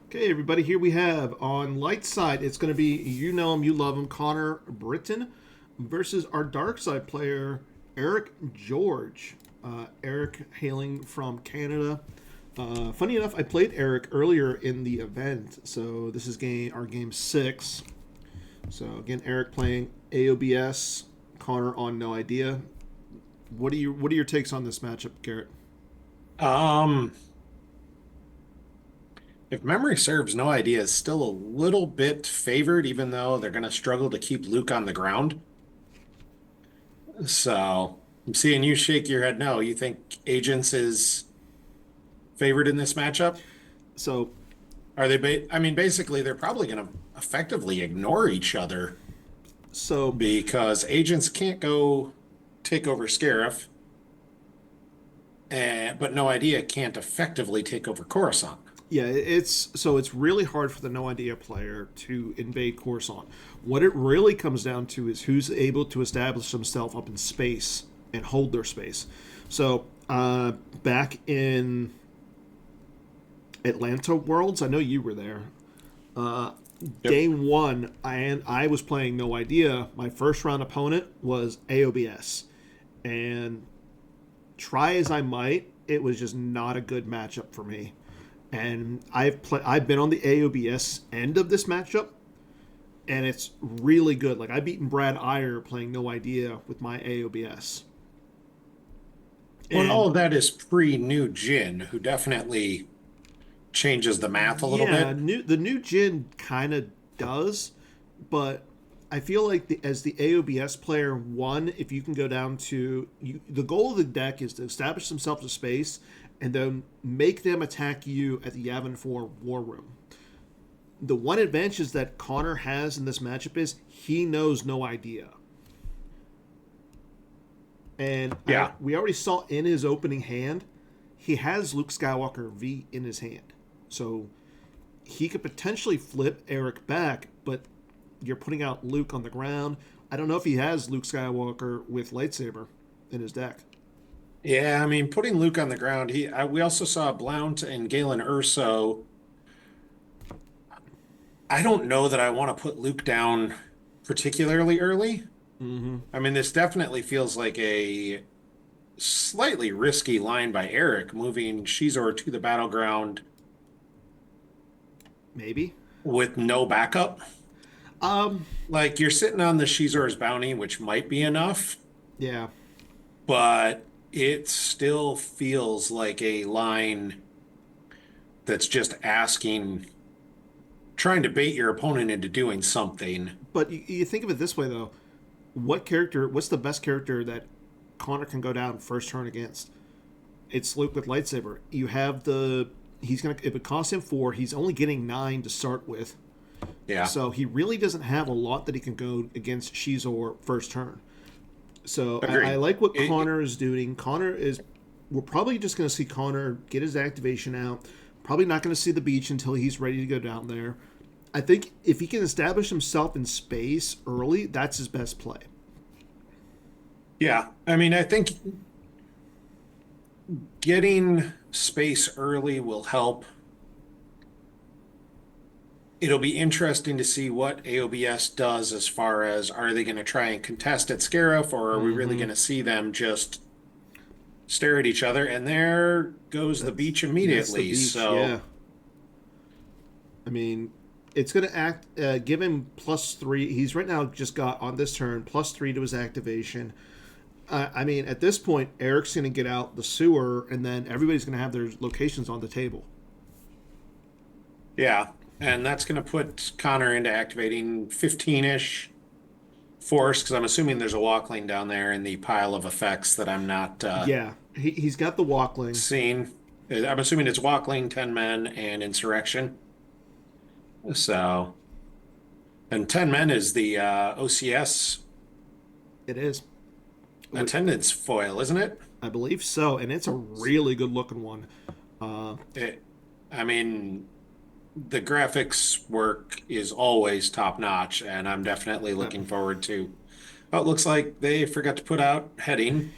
Okay, everybody, here we have on light side, it's going to be, you know him, you love him, Connor Britton versus our dark side player, Eric George. Eric hailing from Canada. Funny enough, I played Eric earlier in the event, so this is our game 6. So again, Eric playing AOBS, Connor on No Idea. What are your takes on this matchup, Garrett? Um, if memory serves, no idea is still a little bit favored, even though they're going to struggle to keep Luke on the ground. So I'm seeing you shake your head no. You think Agents is favored in this matchup? So Are they? I mean, basically, they're probably going to effectively ignore each other so because Agents can't go take over Scarif, but no idea can't effectively take over Coruscant. Yeah, it's really hard for the no idea player to invade Coruscant. What it really comes down to is who's able to establish themselves up in space and hold their space. So back in Atlanta Worlds, I know you were there. Uh, Yep. Day one, I was playing no idea. My first round opponent was AOBS, and try as I might, it was just not a good matchup for me. And I've been on the AOBS end of this matchup, and it's really good. Like I've beaten Brad Iyer playing No Idea with my AOBS, Well, and and all of that is pre-new Jin, who definitely changes the math a little yeah, bit. the new Jin kind of does, but I feel like as the AOBS player, one, if you can go down to the goal of the deck is to establish themselves a space and then make them attack you at the Yavin 4 War Room. The one advantage that Connor has in this matchup is he knows no idea. And Yeah. we already saw in his opening hand, he has Luke Skywalker V in his hand. So he could potentially flip Eric back, but you're putting out Luke on the ground. I don't know if he has Luke Skywalker with lightsaber in his deck. Yeah, I mean, putting Luke on the ground, we also saw Blount and Galen Urso. I don't know that I want to put Luke down particularly early. Mm-hmm. I mean, this definitely feels like a slightly risky line by Eric, moving Shizor to the battleground Maybe. with no backup. Um. Like you're sitting on the Shizor's bounty, which might be enough, Yeah. but it still feels like a line that's just asking, trying to bait your opponent into doing something. But you think of it this way though: what character? What's the best character that Connor can go down first turn against? It's Luke with lightsaber. You have the he's gonna if it costs him 4, he's only getting 9 to start with. Yeah, So he really doesn't have a lot that he can go against Shizor first turn. So I agreed. like what It, Connor is doing. Connor is. We're probably just going to see Connor get his activation out. Probably not going to see the beach until he's ready to go down there. I think if he can establish himself in space early, that's his best play. yeah, I mean, I think getting space early will help. It'll be interesting to see what AOBS does as far as are they going to try and contest at Scarif, or are we really Mm-hmm. going to see them just stare at each other? And there goes the beach That's the immediately. beach. Yeah. So, I mean, it's going to give him +3. He's right now just got on this turn +3 to his activation. I mean, at this point, Eric's going to get out the sewer, and then everybody's going to have their locations on the table. yeah. And that's going to put Connor into activating 15-ish force because I'm assuming there's a walk lane down there in the pile of effects that I'm not Yeah, he's got the walkling. seeing. I'm assuming it's walk lane, 10 men, and insurrection. So, and 10 men is the OCS It is. attendance foil, isn't it? I believe so, and it's a really good looking one. Uh, It, I mean, the graphics work is always top notch, and I'm definitely uh, looking forward to. Oh, it looks like they forgot to put out heading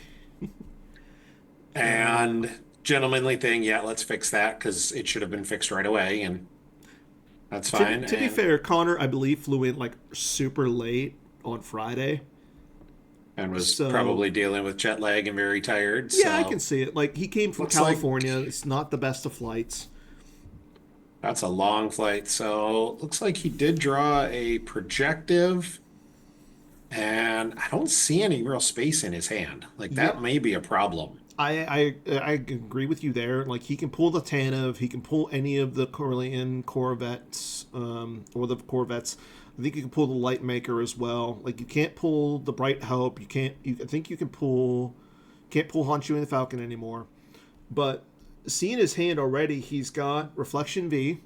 uh, and gentlemanly thing. Yeah, let's fix that because it should have been fixed right away. And That's To be, fine. to be And fair, Connor, I believe, flew in like super late on Friday. was So, probably dealing with jet lag and very tired. yeah, I can So see it. Like, he came from looks like California. It's not the best of flights. that's a long flight. So looks like he did draw a projective, and I don't see any real space in his hand. Like Yeah, that may be a problem. I agree with you there. Like, he can pull the Tanev, he can pull any of the Corellian Corvettes, or the Corvettes. I think you can pull the Lightmaker as well. Like, you can't pull the Bright Hope. You can't. I think you can pull. Can't pull Honshu and the Falcon anymore. But seeing his hand already, he's got Reflection V.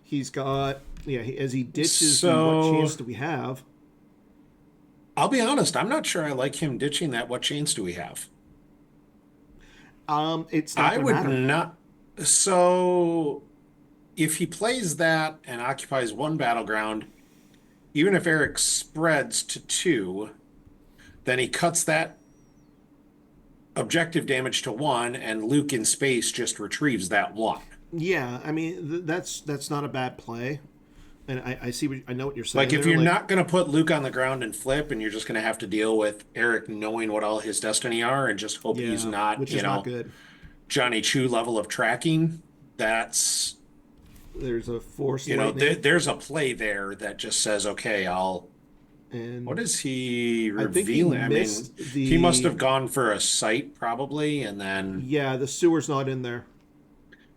He's got, yeah. As he ditches the what So chance do we have? I'll be honest, I'm not sure I like him ditching that. What chance do we have? It's not I going to would matter. not. So if he plays that and occupies one battleground, even if Eric spreads to two, then he cuts that objective damage to one, and Luke in space just retrieves that one. Yeah, I mean that's not a bad play, and I see what I know what you're Like, saying if there. you're Like, not going to put Luke on the ground and flip, and you're just going to have to deal with Eric knowing what all his destiny are and just hope he's yeah, not, which is not good. Johnny Chu level of tracking, that's, There's a Force Lightning, there's a play there that just says, okay, what and is he I think he revealing? I mean, missed he must the have gone for a sight probably, and then, yeah the sewer's not in there,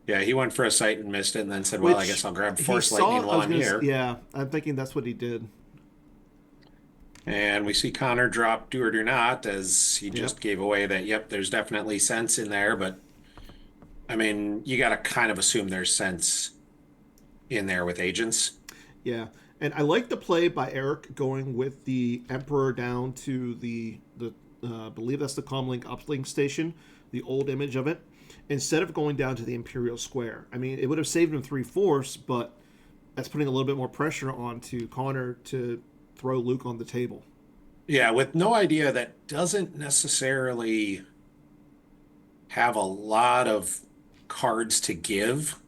yeah, he went for a sight and missed it, and then said, well, I guess which I'll grab he Force saw. Lightning I while was I'm gonna here. yeah, I'm thinking that's what he did. And we see Connor drop do or do not as he Yep. just gave away that, yep, there's definitely sense in there. But I mean, you got to kind of assume there's sense in there with agents. Yeah, and I like the play by Eric going with the Emperor down to the I believe that's the Comlink uplink station, the old image of it, instead of going down to the Imperial Square. I mean, it would have saved him 3/4, but that's putting a little bit more pressure onto Connor to throw Luke on the table. Yeah, with no idea that doesn't necessarily have a lot of cards to give.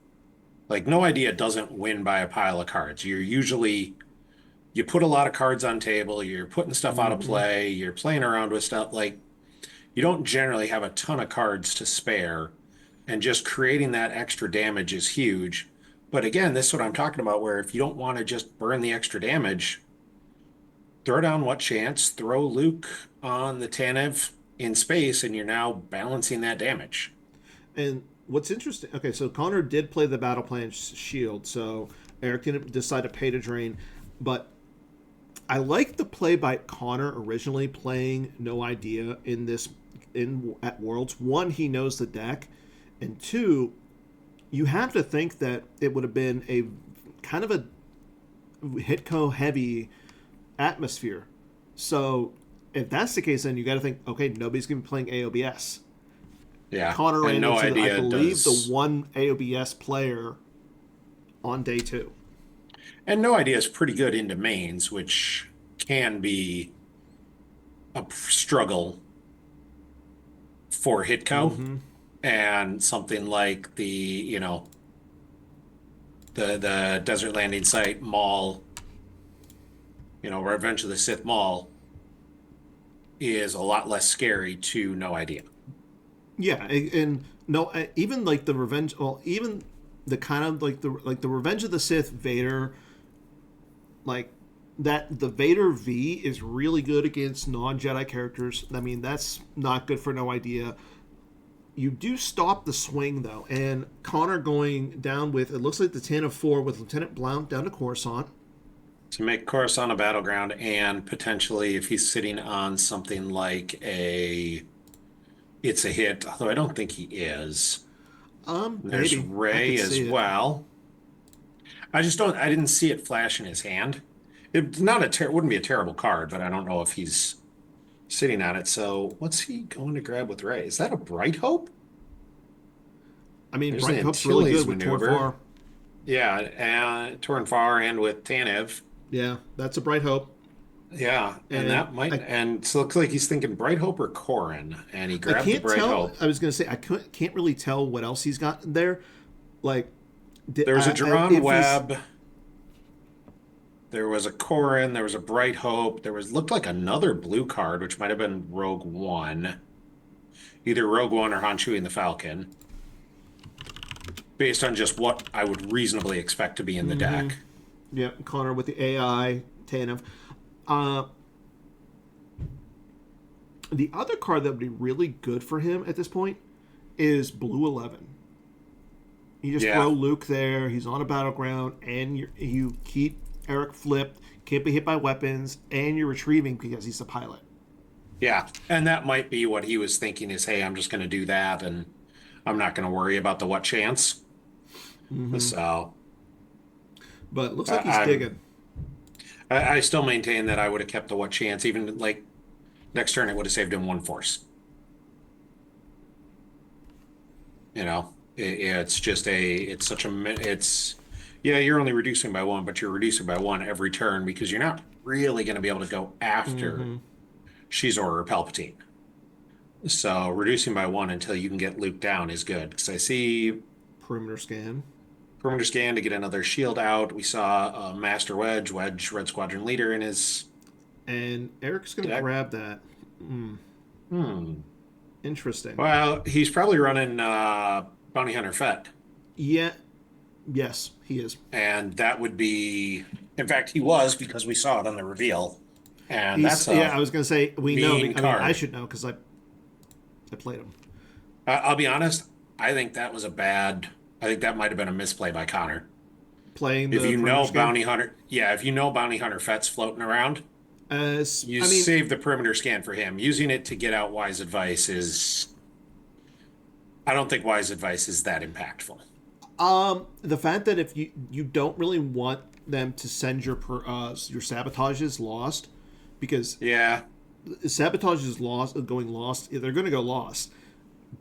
Like, no idea doesn't win by a pile of cards. You put a lot of cards on table, you're putting stuff out of Mm-hmm. play, you're playing around with stuff. Like, you don't generally have a ton of cards to spare, and just creating that extra damage is huge. But again, this is what I'm talking about, where if you don't want to just burn the extra damage, throw down what chance, throw Luke on the Tanev in space, and you're now balancing that damage. And what's interesting, okay, so Connor did play the Battle Plan Shield, so Eric didn't decide to pay to drain, but I like the play by Connor originally playing No Idea in this in at Worlds. One, he knows the deck, and two, you have to think that it would have been a kind of a Hitco heavy atmosphere. So if that's the case, then you got to think, okay, nobody's going to be playing AOBS. Yeah, Connor and ran no into, I idea believe, the does, one AOBS player on day two. and no idea is pretty good into mains, which can be a struggle for Hitco, Mm-hmm. and something like the desert landing site mall, Revenge of the Sith mall is a lot less scary to no idea. Yeah, and no, even like the revenge. Well, even the kind of like the Revenge of the Sith Vader, like that the Vader V is really good against non Jedi characters. I mean, that's not good for no idea. You do stop the swing though, and Connor going down with it looks like the 10 of 4 with Lieutenant Blount down to Coruscant. To make Coruscant a battleground, and potentially if he's sitting on something like it's a hit, although I don't think he is. There's Maybe I Ray could as see it. well. I didn't see it flash in his hand. It's not wouldn't be a terrible card, but I don't know if he's sitting on it. So what's he going to grab with Ray? Is that a Bright Hope? I mean, There's the Brighton Hope's really Antilles good with Torn maneuver. Far. Yeah, and Torn Far and with Tanev. Yeah, that's a Bright Hope. Yeah, and And and so it looks like he's thinking Bright Hope or Corin, and he I grabbed the can't Bright tell. Hope. I was gonna say I can't really tell what else he's got there. Like, There's a Duran if he's Web. There was a Corrin, there was a Bright Hope, looked like another blue card, which might have been Rogue One. Either Rogue One or Han Chewie and the Falcon, based on just what I would reasonably expect to be in the deck. Yeah, Connor with the AI, Tanev. Uh, the other card that would be really good for him at this point is Blue 11. You just Yeah. throw Luke there. He's on a battleground, and you keep Eric flipped. Can't be hit by weapons, and you're retrieving because he's the pilot. Yeah. And that might be what he was thinking is, hey, I'm just going to do that and I'm not going to worry about the what chance. So But it looks like he's I, digging. I still maintain that I would have kept the what chance. Even like next turn, it would have saved him one force. It's such yeah, you're only reducing by one, but you're reducing by one every turn because you're not really going to be able to go after Shizor or Palpatine. So reducing by one until you can get Luke down is good. Because I see Perimeter scan. perimeter scan to get another shield out. We saw Master Wedge, Red Squadron leader in his And Eric's going to deck. grab that. Hmm. Interesting. Well, he's probably running Bounty Hunter Fett. Yeah. Yes, he is. And that would be, in fact, he was because we saw it on the reveal. And He's that's yeah. I was going to say we know. I mean mean, card. I should know because I played him. I'll be honest. I think that was a bad. I think that might have been a misplay by Connor. Playing If the you perimeter know scan. Bounty Hunter, yeah, if you know Bounty Hunter Fett's floating around, you I mean, save the perimeter scan for him. Using it to get out Wise Advice is. I don't think Wise Advice is that impactful. the fact that if you don't really want them to send your sabotages lost, because Yeah, sabotage is lost, going lost. They're going to go lost.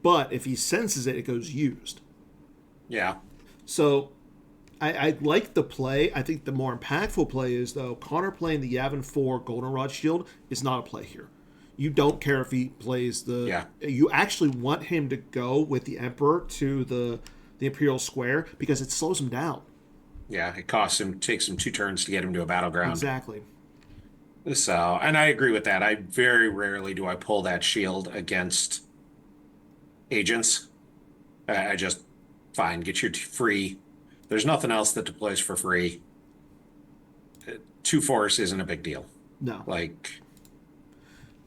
But if he senses it, it goes used. yeah, So I like the play. I think the more impactful play is, though, Connor playing the Yavin 4 Goldenrod Shield is not a play here. You don't care if he plays the... Yeah. You actually want him to go with the Emperor to the Imperial Square because it slows him down. yeah. It takes him 2 turns to get him to a battleground. Exactly. So, and I agree with that. I very rarely do I pull that shield against agents. I just fine, get your free. There's nothing else that deploys for free. 2 force isn't a big deal. No. Like,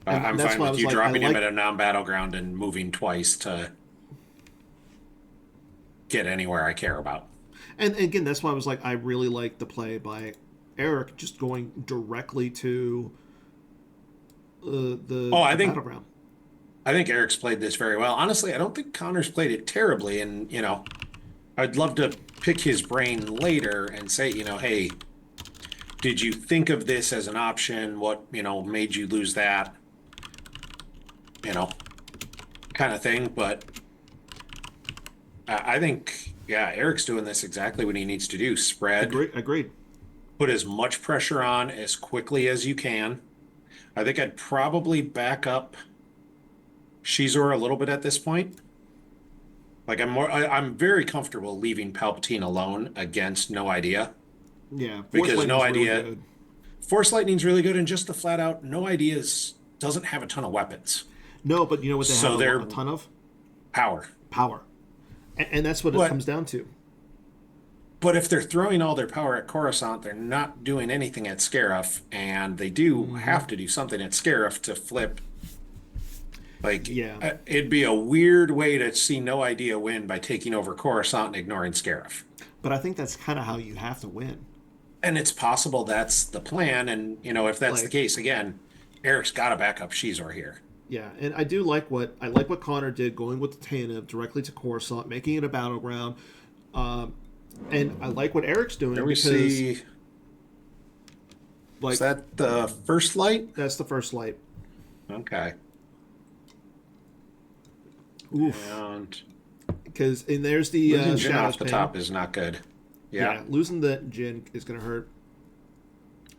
And I'm that's fine why I with was you like, dropping him at a non-battleground and moving twice to get anywhere I care about. And again, that's why I was like, I really like the play by Eric just going directly to the I think battleground. Eric's played this very well. Honestly, I don't think Connor's played it terribly, and I'd love to pick his brain later and say, hey, did you think of this as an option? What, made you lose that? Kind of thing. But I think, yeah, Eric's doing this exactly what he needs to do. Spread, Agreed. put as much pressure on as quickly as you can. I think I'd probably back up Shizor a little bit at this point. Like I'm very comfortable leaving Palpatine alone against No Idea. Yeah, Because No Idea, really good. Force Lightning's really good, and just the flat out No Ideas doesn't have a ton of weapons. No, but you know what they So have they're a ton of power. power, and that's what it But comes down to. but if they're throwing all their power at Coruscant, they're not doing anything at Scarif, and they do have to do something at Scarif to flip. Like, Yeah. it'd be a weird way to see No Idea win by taking over Coruscant and ignoring Scarif. But I think that's kind of how you have to win. And it's possible that's the plan. And, if that's the Like, case, again, Eric's got to back up Shizor here. yeah, and I like what Connor did, going with the Tanev directly to Coruscant, making it a battleground. And I like what Eric's doing There we because see. like Is that the first light? that's the first light. Okay. Oof. And Because and there's the losing Jin shadows off the pane. top is not good. Yeah. Losing the Jin is going to hurt.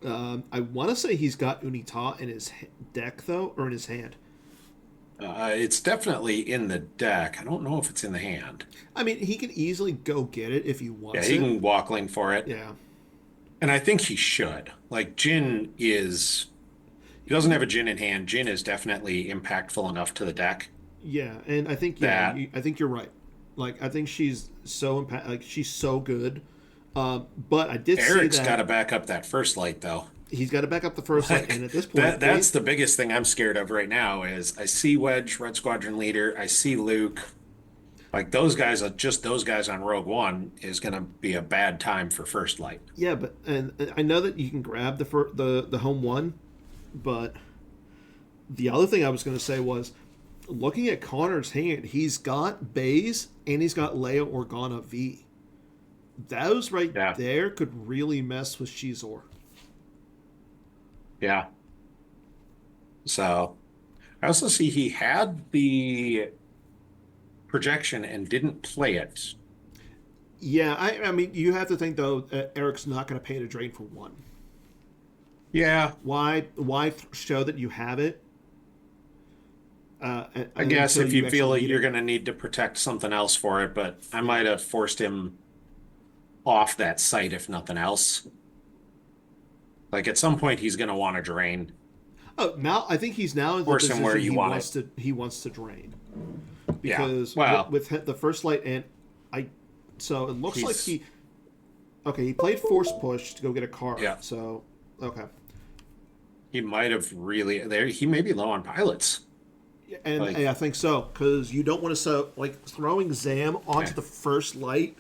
I want to say he's got Unita in his deck though, or in his hand. It's definitely in the deck. I don't know if it's in the hand. I mean, he can easily go get it if he wants Yeah, he it. can walk link for it. Yeah. And I think he should. Like Jin is, he doesn't have a Jin in hand. Jin is definitely impactful enough to the deck Yeah, and I think that I think you're right. Like I think she's so like she's so good. But I did see Eric's got that to back up that first light though. he's got to back up the first light, and Like at this point, that's the biggest thing I'm scared of right now is I see Wedge, Red Squadron leader, I see Luke. Like those guys are just those guys on Rogue One is going to be a bad time for first light. yeah, but and I know that you can grab the home one, but the other thing I was going to say was looking at Connor's hand, he's got Baze and he's got Leia Organa V. Those right Yeah. there could really mess with Shizor. Yeah. So I also see he had the projection and didn't play it. Yeah, I mean, you have to think though, Eric's not going to pay to drain for one. Yeah, Why show that you have it? I guess Until if you feel actually like need you're it. going to need to protect something else for it, but I might have forced him off that site if nothing else. Like at some point he's going to want to drain. Oh, now I think he's now in the Force him where position you want it. he wants to drain Yeah. because Well, with the first light and I, so it looks like he's he played force push to go get a card. yeah. So okay, He might have really there. He may be low on pilots. and Like I think so because you don't want to like throwing Zam onto eh, the first light.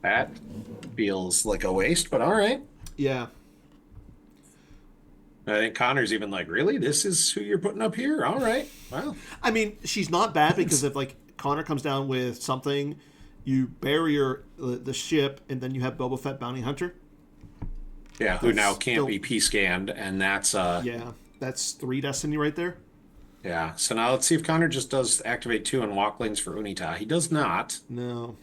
that feels like a waste, but all right. Yeah, I think Connor's even like, really? This is who you're putting up here? All right. Well, I mean she's not bad because if like Connor comes down with something, you bury the ship and then you have Boba Fett bounty hunter. yeah, who That's now can't still be P scanned, and that's yeah, that's 3 destiny right there. yeah. So now let's see if Connor just does activate 2 and walk lanes for Unita. He does not. No.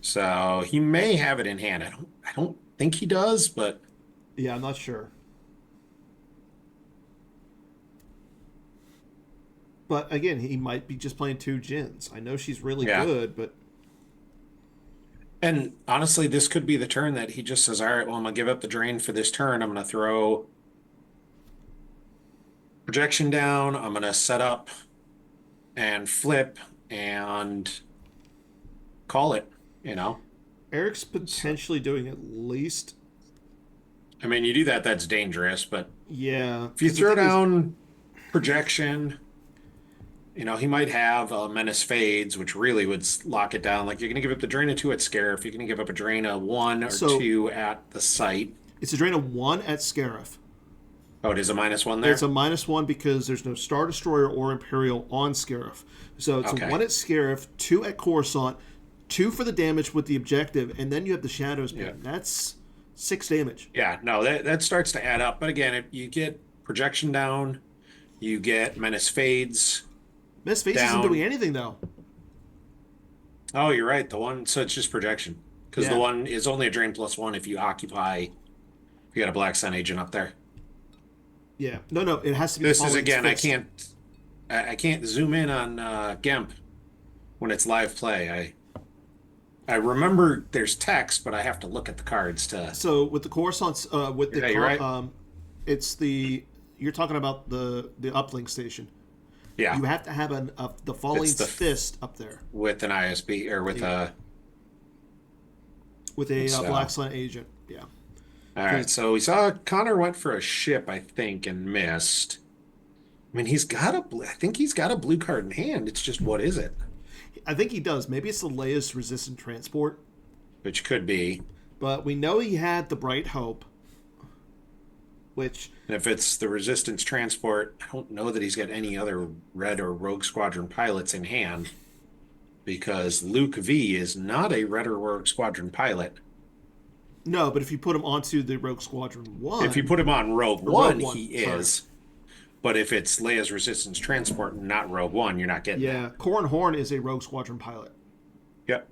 So he may have it in hand. I don't think he does, but Yeah, I'm not sure. But again, he might be just playing 2 Jins. I know she's really yeah. good, but And honestly, this could be the turn that he just says, all right, well, I'm gonna give up the drain for this turn. I'm gonna throw projection down. I'm gonna set up and flip and call it, you know? Eric's So, potentially doing at least I mean, you do that, that's dangerous, but yeah. if you Because the throw thing is, down projection, he might have a menace fades, which really would lock it down. Like you're gonna give up the drain of 2 at scare. If you're gonna give up a drain of 1 or so 2 at the site. it's a drain of 1 at Scarif. Oh, it is a -1 It's there? a -1 because there's no Star Destroyer or Imperial on Scarif. So it's a Okay. 1 at Scarif, 2 at Coruscant, 2 for the damage with the objective, and then you have the Shadows Yeah. pin. That's 6 damage. Yeah, no, that starts to add up. But again, if you get projection down, you get menace fades Miss Face isn't down. doing anything though. Oh, you're right. The one, so it's just projection. Because the Yeah. one is only a drain +1 if you occupy, if you got a Black Sun agent up there. Yeah. No, it has to be This is Falling's again, Fist. I can't zoom in on Gemp when it's live play. I remember there's text, but I have to look at the cards to. So with the Coruscant, Yeah, you're right. it's you're talking about the uplink station. Yeah, You have to have the Falling's the Fist up there with an ISB or with Yeah. a. with a So, Black Sun agent. Yeah. all right, so we saw Connor went for a ship, I think, and missed. I mean, I think he's got a blue card in hand. It's just what is it? I think he does. Maybe it's the Leia's resistant transport, Which could be. but we know he had the Bright Hope, which And if it's the resistance transport, I don't know that he's got any other Red or Rogue Squadron pilots in hand because Luke V is not a Red or Rogue Squadron pilot. no, but if you put him onto the Rogue Squadron If you one, put him on Rogue or One, Rogue One, he sorry. is. But if it's Leia's resistance transport and not Rogue One, you're not getting that. Yeah, Corran Horn is a Rogue Squadron pilot, Yep.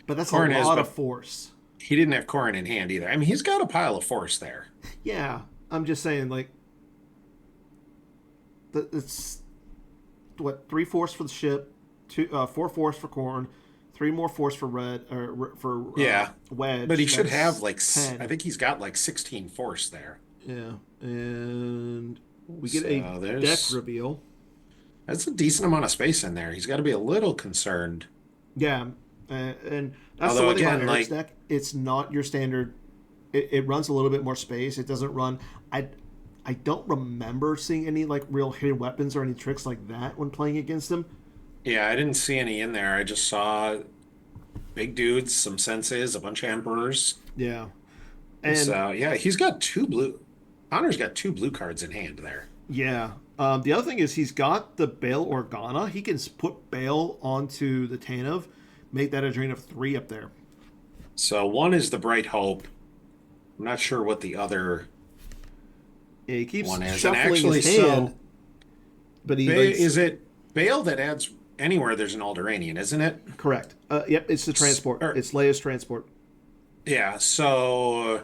but that's Corran a is, lot but of force. he didn't have Corrin in hand either. I mean, he's got a pile of force there. Yeah, I'm just saying, like, it's what 3 force for the ship, 4 force for Corn, 3 more force for red or for Yeah, but he wedge. should have That's like I 10. think he's got like 16 force there. Yeah, and we get a So deck there's reveal. that's a decent amount of space in there. He's got to be a little concerned. Yeah, and that's the Although one thing about again, Eric's like deck. It's not your standard. It runs a little bit more space. It doesn't run. I don't remember seeing any like real hidden weapons or any tricks like that when playing against him. yeah, I didn't see any in there. I just saw big dudes, some senses, a bunch of emperors. Yeah, and So yeah, he's got two blue. Connor's got two blue cards in hand there. yeah. The other thing is he's got the Bale Organa. He can put Bale onto the Tanev, make that a drain of 3 up there. So one is the Bright Hope. I'm not sure what the other Yeah, he keeps one is. And shuffling actually, his hand, but he likes is it Bale that adds anywhere there's an Alderanian, isn't it? correct. Yep, it's the transport. Or, It's Leia's transport. yeah, so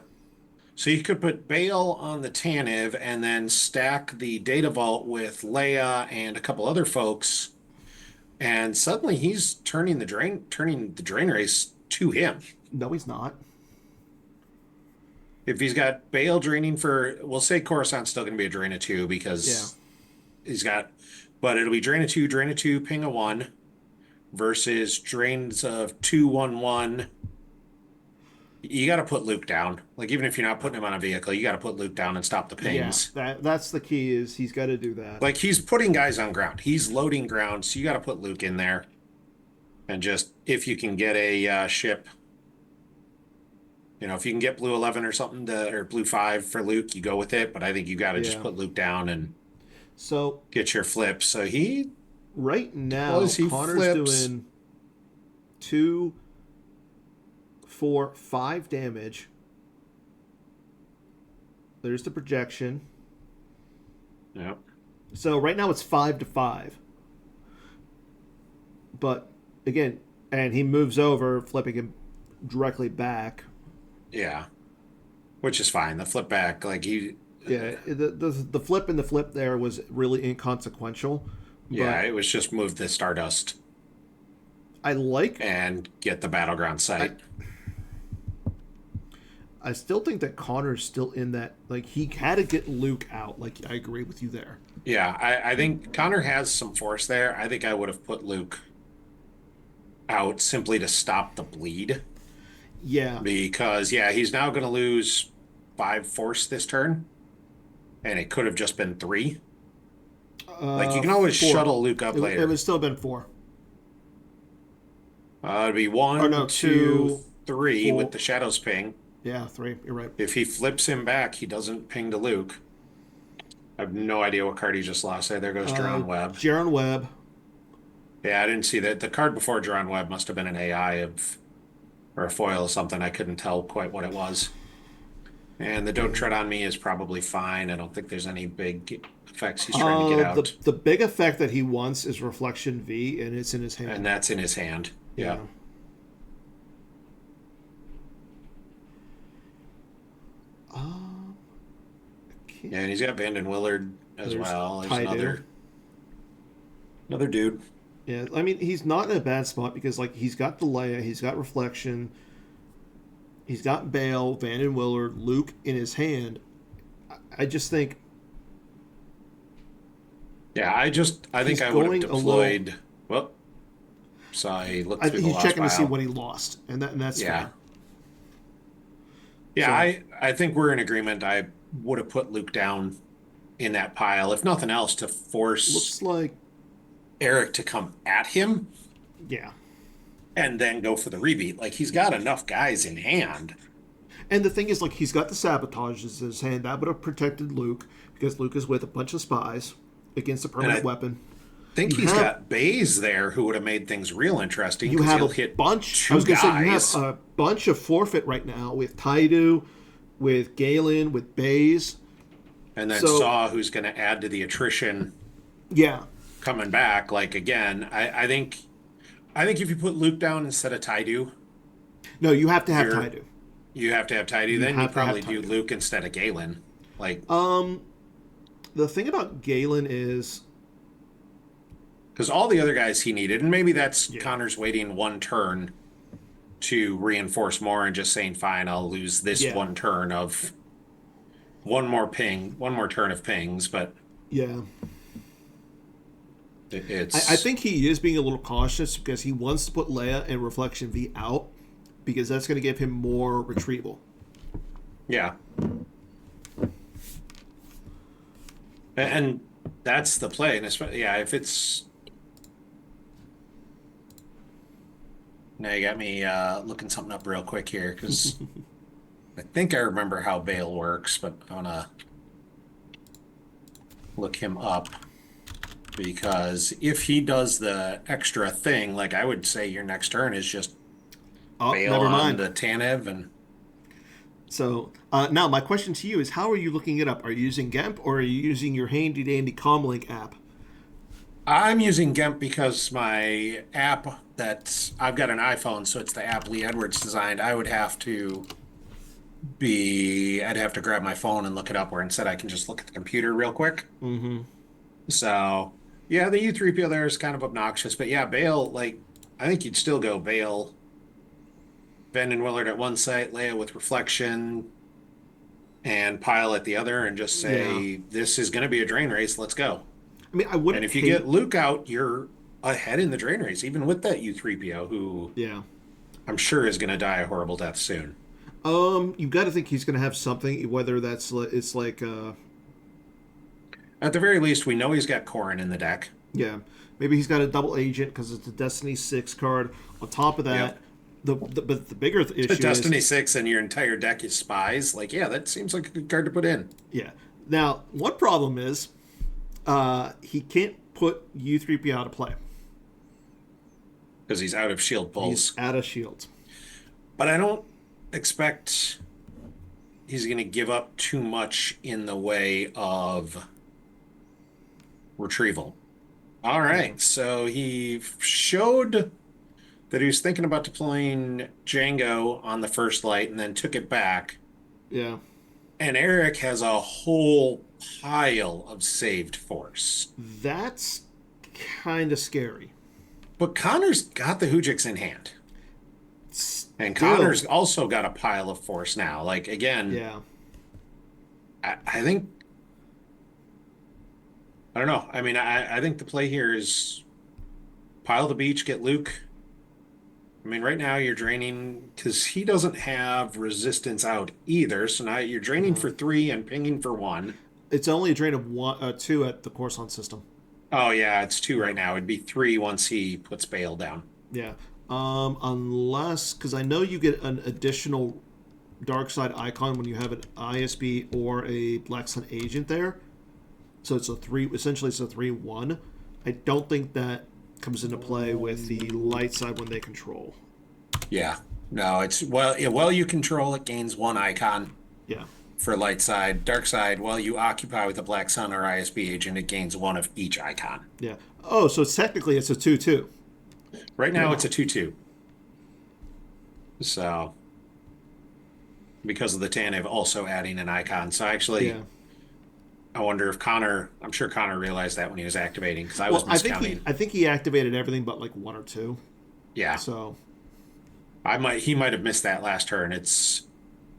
you could put Bale on the Tanev and then stack the data vault with Leia and a couple other folks, and suddenly he's turning the drain race to him. No, he's not. If he's got Bale draining for, we'll say Coruscant's still going to be a drain of 2 Yeah, because he's got, but it'll be drain of 2, ping of 1 versus drains of 2, 1, 1. You got to put Luke down. Like, even if you're not putting him on a vehicle, you got to put Luke down and stop the pings. yeah. That's the key. Is he's got to do that. Like, he's putting guys on ground. He's loading ground, so you got to put Luke in there. And just, if you can get a ship, if you can get blue 11 or something or blue 5 for Luke, you go with it. But I think you got to just Yeah. put Luke down and So get your flips. So he, right now, he Connor's flips. doing 2, 4, 5 damage. There's the projection. Yeah. So right now it's 5 to 5. But again, and he moves over, flipping him directly back. Yeah. Which is fine. The flip back, like Yeah, the flip and the flip there was really inconsequential. yeah, But it was just move the Stardust I like. and get the battleground site. I still think that Connor's still in that. Like he had to get Luke out. Like I agree with you there. Yeah, I think Connor has some force there. I think I would have put Luke out simply to stop the bleed Yeah, because, yeah, he's now going to lose 5 force this turn, and it could have just been 3. Like, you can always 4. shuttle Luke up It later. would still been 4. It'd be 1, Or no, 2, 3 4. with the Shadows ping. Yeah, 3. You're right. If he flips him back, he doesn't ping to Luke. I have no idea what card he just lost there. There goes Jaron Webb. Jaron Webb. Yeah, I didn't see that. The card before Jaron Webb must have been an AI or a foil or something. I couldn't tell quite what it was. And the Don't Tread on Me is probably fine. I don't think there's any big effects he's trying to get out. The big effect that he wants is Reflection V, and it's in his hand. And that's in his hand. Yeah. Yeah, and he's got Vanden Willard as well. There's another dude. Yeah, I mean he's not in a bad spot because like he's got the Leia, he's got Reflection, he's got Bale, Vanden Willard, Luke in his hand. I just think. Yeah, I think I would have deployed. Well, so I looked through the he's lost checking pile. to see what he lost, and that's yeah. fair. Yeah, So, I think we're in agreement. I would have put Luke down in that pile, if nothing else, to force looks like Eric to come at him yeah. and then go for the rebeat. Like, he's got enough guys in hand. And the thing is, like, he's got the sabotages in his hand. That would have protected Luke because Luke is with a bunch of spies against a permanent weapon. I think he's got Baze there who would have made things real interesting. You have hit a bunch. two I was going to say you guys. have a bunch of forfeit right now with Taidu, with Galen, with Baze. And then So- Saw, who's going to add to the attrition Yeah, coming back. Like, again, I think if you put Luke down instead of Taidu, no, you have to have You're- Taidu. you have to have Taidu. Then you have to have probably do Taidu. Luke instead of Galen. Like, The thing about Galen is Because all the other guys he needed, and maybe that's Yeah. Connor's waiting one turn to reinforce more and just saying, fine, I'll lose this Yeah. one turn of one more ping, one more turn of pings, but Yeah. I it's think he is being a little cautious because he wants to put Leia and Reflection V out because that's going to give him more retrieval. yeah. And that's the play. And especially, yeah, if it's now you got me looking something up real quick here because I think I remember how Bale works, but I want to look him up because if he does the extra thing, like I would say your next turn is just Oh, Bale never on mind. the Tanev and So now my question to you is: how are you looking it up? Are you using GEMP or are you using your handy dandy Comlink app? I'm using GEMP because my app that I've got an iPhone, so it's the app Lee Edwards designed. I'd have to grab my phone and look it up where instead I can just look at the computer real quick. Mm-hmm. So yeah, the U3PO there is kind of obnoxious, but yeah, Bale, like I think you'd still go Bale, Ben and Willard at one site, Leia with reflection, and Pyle at the other, and just Yeah. say, this is going to be a drain race. Let's go. I mean, I And wouldn't if you get hate. Luke out, you're ahead in the drain race, even with that U3PO, who Yeah. I'm sure is going to die a horrible death soon. You got to think he's going to have something, whether it's like, At the very least, we know he's got Corrin in the deck. yeah, maybe he's got a double agent because it's a Destiny 6 card. On top of Yep. that, but the bigger issue is, Destiny 6 and your entire deck is spies. Like, yeah, that seems like a good card to put in. yeah. Now, one problem is, he can't put U3P out of play. Because he's out of shield He's pulls. out of shields. But I don't expect he's going to give up too much in the way of retrieval. All Yeah. right. So he showed that he was thinking about deploying Django on the first light and then took it back. Yeah. And Eric has a whole pile of saved force. That's kind of scary. But Connor's got the Hoojiks in hand. And Still, Connor's also got a pile of force now. Like, again, yeah. I think, I don't know. I mean, I think the play here is pile the beach, get Luke. I mean, right now you're draining because he doesn't have resistance out either. So now you're draining No. for 3 and pinging for 1. It's only a drain of two at the Coruscant system. Oh, yeah, it's 2 Yeah. right now. It'd be 3 once he puts Bale down. Yeah. Unless, because I know you get an additional dark side icon when you have an ISB or a Black Sun agent there. So it's a three. Essentially, it's a 3-1. I don't think that comes into play with the light side when they control. Yeah. No, it's while you control it gains 1 icon Yeah. for light side. Dark side, while you occupy with a Black Sun or ISB agent, it gains 1 of each icon. Yeah. Oh, so technically it's a 2-2. Right now Yeah. it's a 2-2. So because of the Tanev also adding an icon. So actually Yeah. I wonder if Connor, I'm sure Connor realized that when he was activating because I was Well, miscounting. I think he activated everything but like one or two. Yeah. So He might have missed that last turn. It's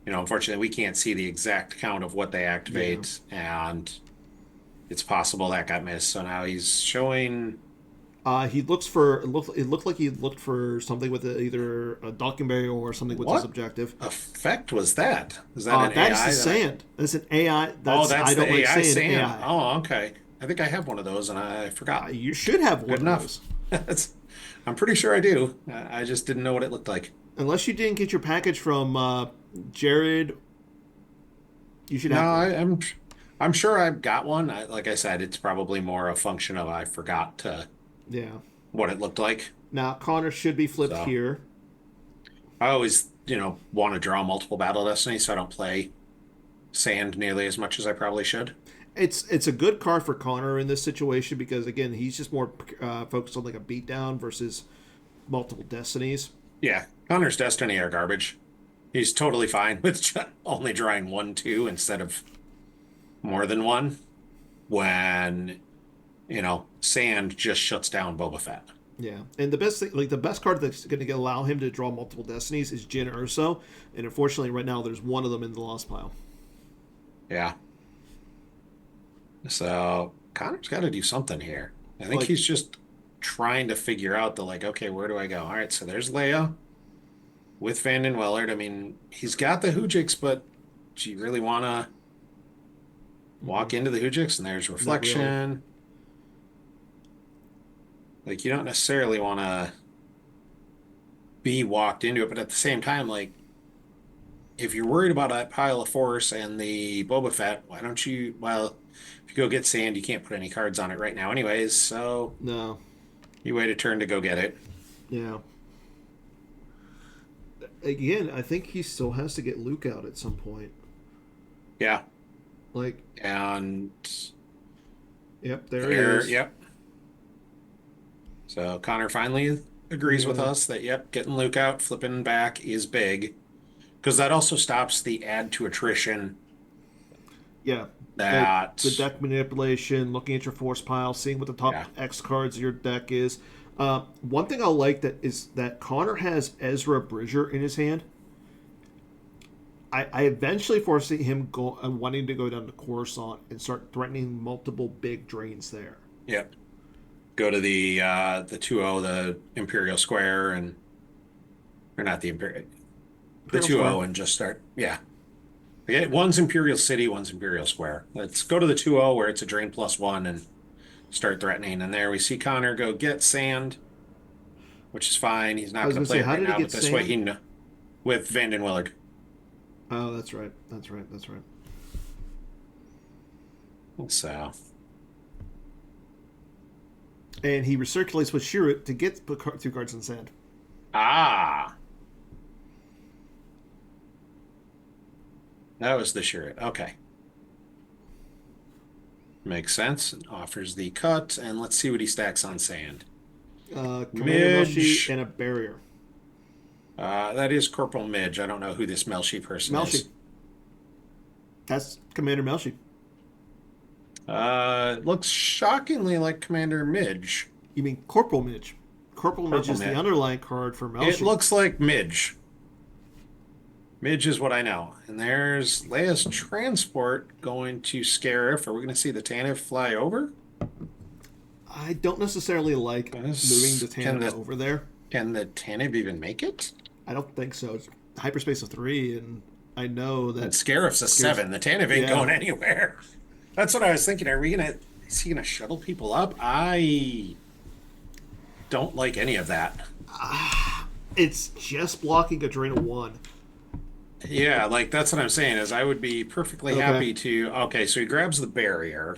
unfortunately we can't see the exact count of what they yeah. activate and it's possible that got missed. So now he's showing He looks for it looked like he looked for something with either a docking bay or something with his what objective. effect was that? Is that an That is AI the that I sand. That's an AI. Oh, That's that's I the don't like AI saying sand. AI. Oh, okay. I think I have one of those and I forgot. You should have Good one of enough. those, That's, I'm pretty sure I do. I just didn't know what it looked like. unless you didn't get your package from Jared. You should No, have one. I'm sure I've got one. Like I said, it's probably more a function of I forgot to Yeah. what it looked like. Now Connor should be flipped So here. I always, want to draw multiple battle destinies, so I don't play sand nearly as much as I probably should. It's a good card for Connor in this situation because again he's just more focused on like a beatdown versus multiple destinies. Yeah, Connor's Destiny are garbage. He's totally fine with only drawing 1, 2 instead of more than one. When Sand just shuts down Boba Fett. Yeah, and the best thing, like the best card that's going to allow him to draw multiple destinies is Jyn Erso, and unfortunately, right now there's one of them in the lost pile. Yeah. So Connor's got to do something here. I think Like, he's just trying to figure out okay, where do I go? All right, so there's Leia with Vanden Willard. I mean, he's got the Hoojiks, but do you really want to walk into the Hoojiks? And there's not really. Reflection. Like, you don't necessarily want to be walked into it, but at the same time, like, if you're worried about that pile of force and the Boba Fett, why don't you? Well, if you go get sand, you can't put any cards on it right now, anyways. So No. you wait a turn to go get it. Yeah. Again, I think he still has to get Luke out at some point. Yeah, Like, and yep, there he is. yep. So Connor finally agrees with Yeah. us that yep, getting Luke out, flipping back is big because that also stops the add to attrition Yeah. Like that the deck manipulation, looking at your force pile, seeing what the top yeah X cards of your deck is. One thing I like that is that Connor has Ezra Bridger in his hand. I eventually foresee him wanting to go down to Coruscant and start threatening multiple big drains there. yep. Go to the 2-0, the Imperial Square, and or not the Imperial, the Imperial Square. 2-0, and just start yeah. Yeah, one's Imperial City, one's Imperial Square. Let's go to the 2-0 where it's a drain +1 and start threatening. And there we see Connor go get sand, which is fine. He's I not was going gonna to play say, it how right did he now, get but this way sand? with Vanden Willard. Oh, that's right. That's right. That's right. So And he recirculates with Shirut to get two cards in sand. ah, that was the shirt. Okay, makes sense. Offers the cut, and let's see what he stacks on sand. Commander Melshi Midge. and a barrier. That is Corporal Midge. I don't know who this Melshi person Melshi. is. That's Commander Melshi. Looks shockingly like Commander Midge. You mean Corporal Midge? Corporal Midge Corporal is the Midge. underlying card for It Melshi. looks like Midge. Midge is what I know. And there's Leia's transport going to Scarif. Are we going to see the Tantive fly over? I don't necessarily like moving the Can Tana the over there. can the Tantive even make it? I don't think so. It's hyperspace of 3, and I know And that Scarif's a Scarif, 7. The Tantive ain't yeah, going anywhere. That's what I was thinking. Is he gonna shuttle people up? I don't like any of that. it's just blocking Adrena 1. Yeah, like that's what I'm saying is I would be perfectly Okay, happy to okay, so he grabs the barrier.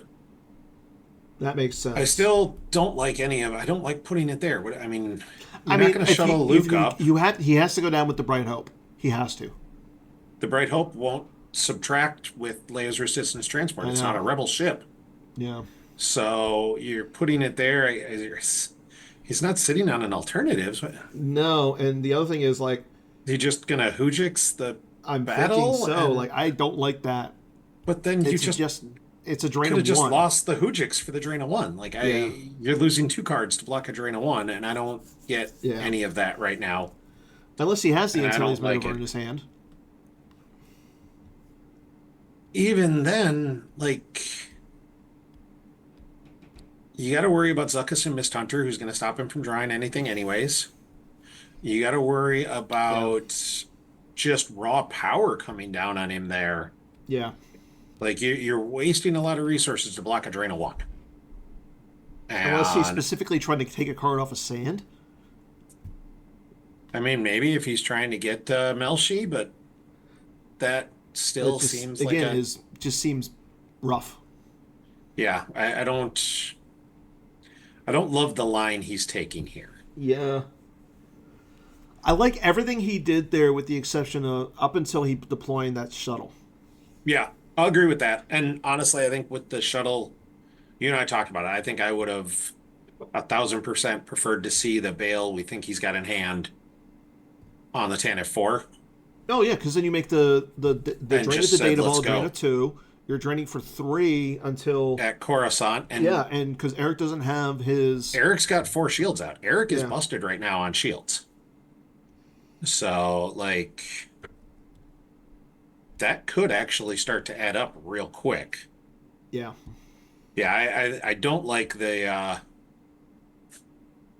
that makes I sense. still don't like any of it. I don't like putting it there. I mean, I you're not mean, going to if shuttle if Luke up. he has to go down with the Bright Hope. He has to. The Bright Hope won't subtract with Leia's resistance transport. I It's not know. a rebel ship. Yeah. So you're putting it there. He's not sitting on an alternative. So No, and the other thing is like he just going to Hoojix the I'm thinking battle? so. And Like I don't like that. but then you It's just just it's a could Drana have just 1. lost the Hoojix for the Draina 1. Like Yeah. you're losing 2 cards to block a Draina 1, and I don't get Yeah. any of that right now. Unless he has the And I Antilles don't like maneuver it. in his hand. Even then, like you got to worry about Zuckuss and Mist Hunter, who's going to stop him from drawing anything, anyways. You got to worry Yeah. about just raw power coming down on him there. Yeah. Like you're wasting a lot of resources to block a Draina 1. Unless he's And specifically trying to take a card off of sand. I mean, maybe if he's trying to get Melshi, but that That still just seems like again a is just seems rough. yeah. I don't love the line he's taking here. Yeah. I like everything he did there with the exception of up until he deploying that shuttle. Yeah, I'll agree with that. And honestly, I think with the shuttle, you and I talked about it. I think I would have 1,000% preferred to see the bail we think he's got in hand on the Tantive 4 Oh yeah, because then you make the and drain of just the said, data let's ball, drain go. of 2, You're draining for 3 until at Coruscant, yeah, and and because Eric doesn't have his Eric's got 4 shields out. Eric is yeah busted right now on shields. So, like, that could actually start to add up real quick. yeah. Yeah, I don't like the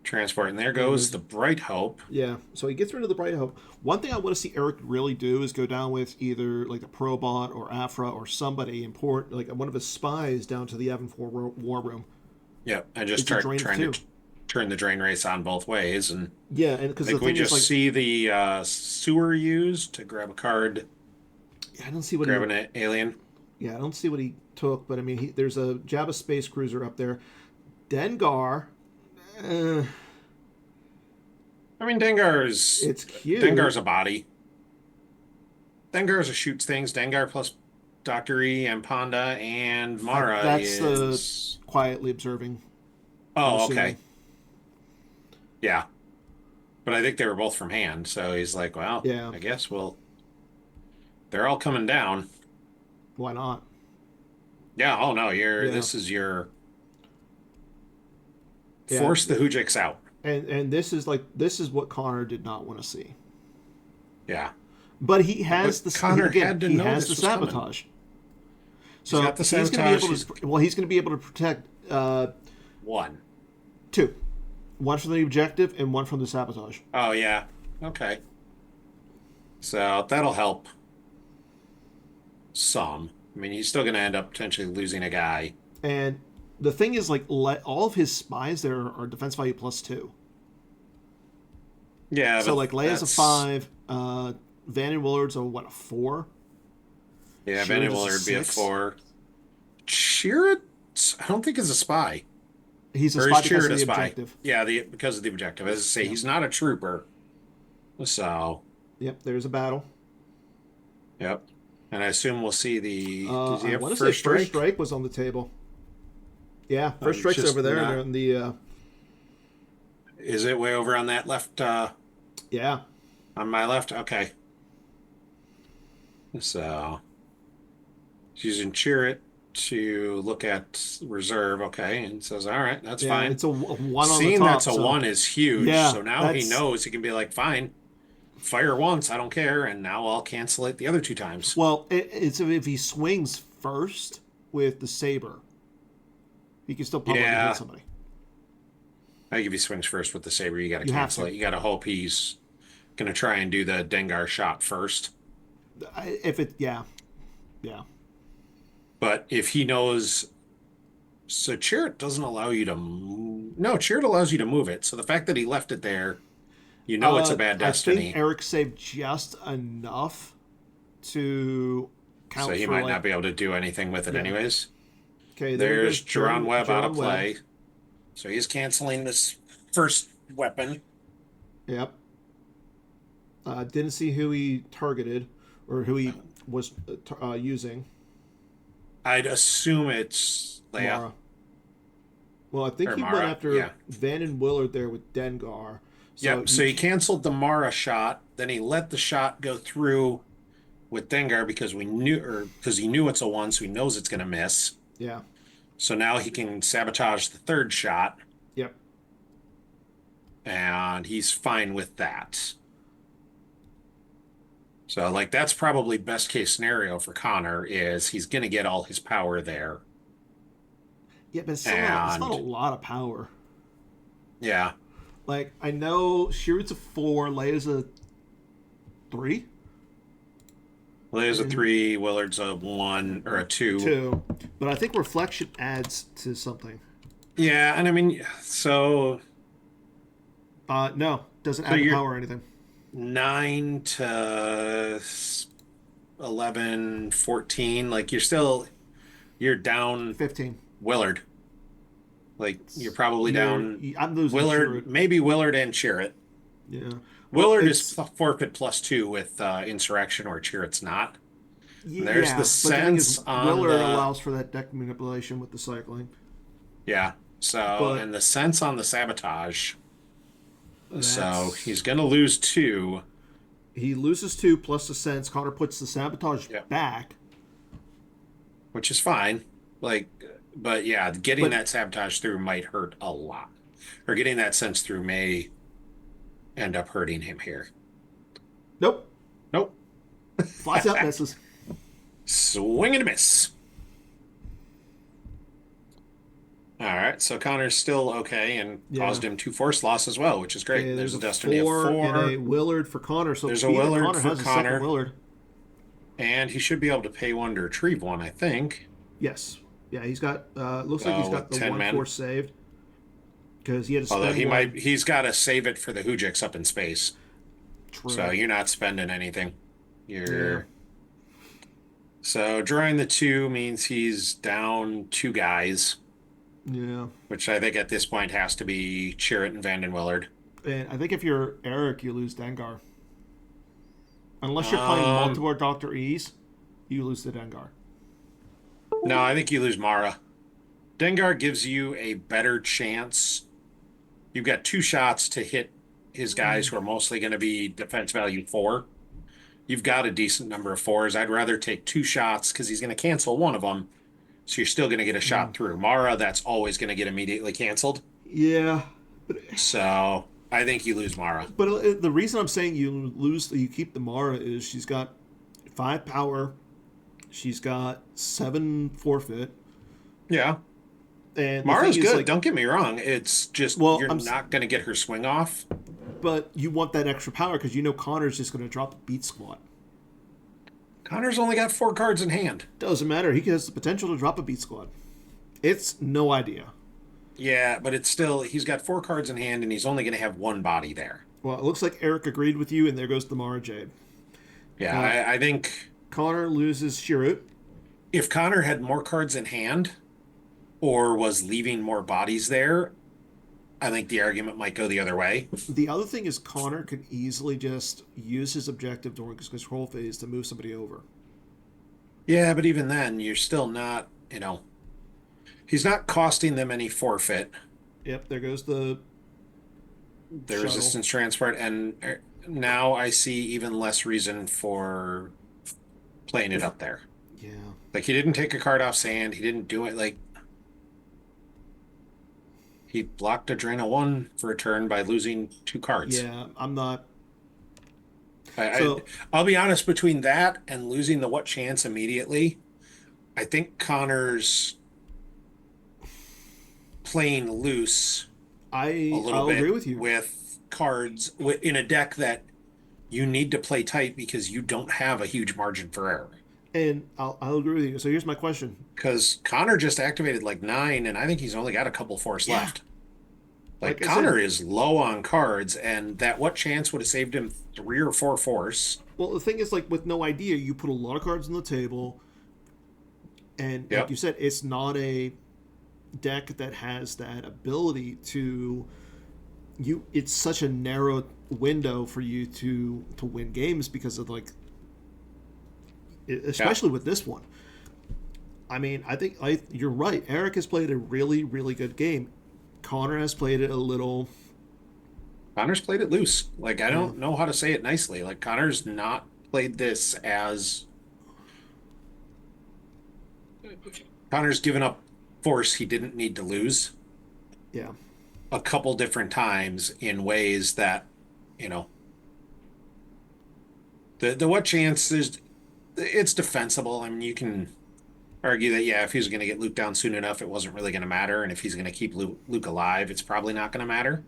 transport. And there And goes the Bright Hope. yeah, so he gets rid of the Bright Hope. One thing I want to see Eric really do is go down with either like the Probot or Afra or somebody important, like one of his spies down to the Yavin 4 war room. Yep, and just It's a start drain of trying 2. to turn the drain race on both ways. And Yeah, and because the like we thing is just like see the sewer used to grab a card, I don't see what he grab an alien. yeah I don't see what he took, but I mean there's a Jabba space cruiser up there. Dengar, uh, I mean, Dengar's it's cute. Dengar's a body. Dengar's a shoots things. Dengar plus Doctor E and Ponda and Mara That's the is. quietly observing. I'm Oh, assuming. okay. Yeah. But I think they were both from hand, so he's like, well, Yeah, I guess they're all coming down. why not? Yeah, oh no, Yeah, this is your yeah. force the Hoojiks out. And this is what Connor did not want to see. Yeah. But he has But Connor had to he know has this the was coming. sabotage. He's So got the he's going to be sabotage. able to he's going to be able to protect One. 2. One from the objective and one from the sabotage. Oh yeah. Okay. So that'll help some. I mean, he's still going to end up potentially losing a guy. And the thing is like all of his spies there are defense value +2. Yeah, So but like Leia's a that's 5, Van and Willard's a 4. yeah. Shearer Benny is a Willard be a 6. 4. Chirrut, I don't think is a spy. He's a Or is spy because Chirrut of a the spy? objective. Yeah, because of the objective. As I say, Yeah. he's not a trooper. So, Yep, there's a battle. yep. And I assume we'll see the. Does he I have want to say first strike? first strike was on the table. Yeah, first strike's Just over there, not- and on the Is it way over on that left? yeah. On my left? Okay. So, he's using Chirrut to look at reserve. Okay. And says, all right, that's Yeah, fine. it's a 1 on the Seeing top. that's a so- 1 is huge. Yeah, So now he that's- knows he can be like, fine, fire once, I don't care. And now I'll cancel it the other 2 times. Well, it's if he swings first with the saber, he can still probably Yeah. hit somebody. I think if he swings first with the saber, you got to You have cancel to. it. You got to hope he's going to try and do the Dengar shot first. If it, yeah, yeah, But if he knows, so Chirrut doesn't allow you to move. No, Chirrut allows you to move it. So the fact that he left it there, you know it's a bad I destiny. think Eric saved just enough to count. So he for might like, not be able to do anything with it Yeah. anyways. Okay, There's Jerron Webb out of Jerron Webb. play. So he's canceling this first weapon. Yep. Didn't see who he targeted or who he was using. I'd assume it's Leia. Mara. Well, I think Or he Mara, went after yeah. Van and Willard there with Dengar. Yep. So he canceled the Mara shot. Then he let the shot go through with Dengar because he knew it's a 1, so he knows it's going to miss. Yeah. So now he can sabotage the 3rd shot, Yep. and he's fine with that. So, like, that's probably best case scenario for Connor is he's going to get all his power there. Yeah, but it's not a lot of power. Yeah. Like, I know Shirut's a 4, Leia's a 3? Leia's a 3, Willard's a 1 or a 2. 2. But I think Reflection adds to something. Yeah, and I mean, so No, doesn't add you're- power or anything. 9 to 11, 14, like you're down 15. Willard. Like you're probably down I'm losing Willard, Chirrut. maybe Willard and Chirrut. Yeah. Willard it's- is forfeit +2 with insurrection, or Chirrut's not. Yeah, There's the but thing is, sense on Willard the- allows for that deck manipulation with the cycling. Yeah. So But- and the sense on the sabotage. So That's- he's gonna lose 2. He loses 2 plus the sense. Connor puts the sabotage Yep. back. which is fine. Like, but yeah, getting But that sabotage through might hurt a lot, or getting that sense through may end up hurting him here. nope, Nope. flies out, misses. Swing and a miss. All right, so Connor's still okay and Yeah. caused him 2 force loss as well, which is great. Okay, There's there's a a destiny of 4 and a 4. Willard for Connor. So There's a being that Willard Connor for has a second Connor, Willard, and he should be able to pay 1 to retrieve 1, I think. yes, yeah, he's got. Looks like he's So got with the 10 one men. force saved because he had to Although spend one. he's got to save it for the Hujix up in space. So True. you're not spending anything. Yeah. You're So drawing the 2 means he's down 2 guys, Yeah. which I think at this point has to be Chirrut and Vanden Willard. And I think if you're Eric, you lose Dengar. Unless you're playing Um, multiple Doctor E's, you lose the Dengar. no, I think you lose Mara. Dengar gives you a better chance. You've got 2 shots to hit his guys who are mostly going to be defense value 4. You've got a decent number of 4s. I'd rather take 2 shots because he's going to cancel one of them. So you're still going to get a shot through. Mara, that's always going to get immediately canceled. Yeah, So I think you lose Mara. but the reason I'm saying you keep the Mara is she's got 5 power, she's got 7 forfeit, Yeah. and the Mara's thing is good. like, Don't get me wrong. It's just well, you're not going to get her swing off. but you want that extra power because you know Connor's just going to drop a beat squad. Connor's only got 4 cards in hand. Doesn't matter. He has the potential to drop a beat squad. It's no idea. Yeah, but it's still, he's got 4 cards in hand and he's only going to have 1 body there. Well, it looks like Eric agreed with you, and there goes the Mara Jade. Yeah, Uh, I think Connor loses Shirut. if Connor had more cards in hand or was leaving more bodies there, I think the argument might go the other way. The other thing is Connor could easily just use his objective during his control phase to move somebody over. Yeah, but even then, you're still not, he's not costing them any forfeit. Yep, there goes the The shuttle. resistance transport, and now I see even less reason for playing it up there. Yeah. Like he didn't take a card off sand. He didn't do it like he blocked a drain of 1 for a turn by losing 2 cards. Yeah, I'm not. I, So, I'll be honest, between that and losing the what chance immediately, I think Connor's playing loose a little I'll bit agree with you. with cards in a deck that you need to play tight because you don't have a huge margin for error. And I'll agree with you. So here's my question. Because Connor just activated like 9, and I think he's only got a couple force Yeah. left. Like Like I Connor said- is low on cards, and that what chance would have saved him 3 or 4 force. Well, the thing is, like, with no idea, you put a lot of cards on the table, and Yep. like you said, it's not a deck that has that ability to it's such a narrow window for you to win games because of like especially with this one. I mean, I think you're right. Eric has played a really, really good game. Connor has played it a little. Connor's played it loose. Like I don't know how to say it nicely. Like Connor's not played this as Connor's given up force he didn't need to lose Yeah. a couple different times in ways that, you know, the what chance is it's defensible. I mean, you can argue that yeah, if he was going to get Luke down soon enough, it wasn't really going to matter, and if he's going to keep Luke alive, it's probably not going to matter.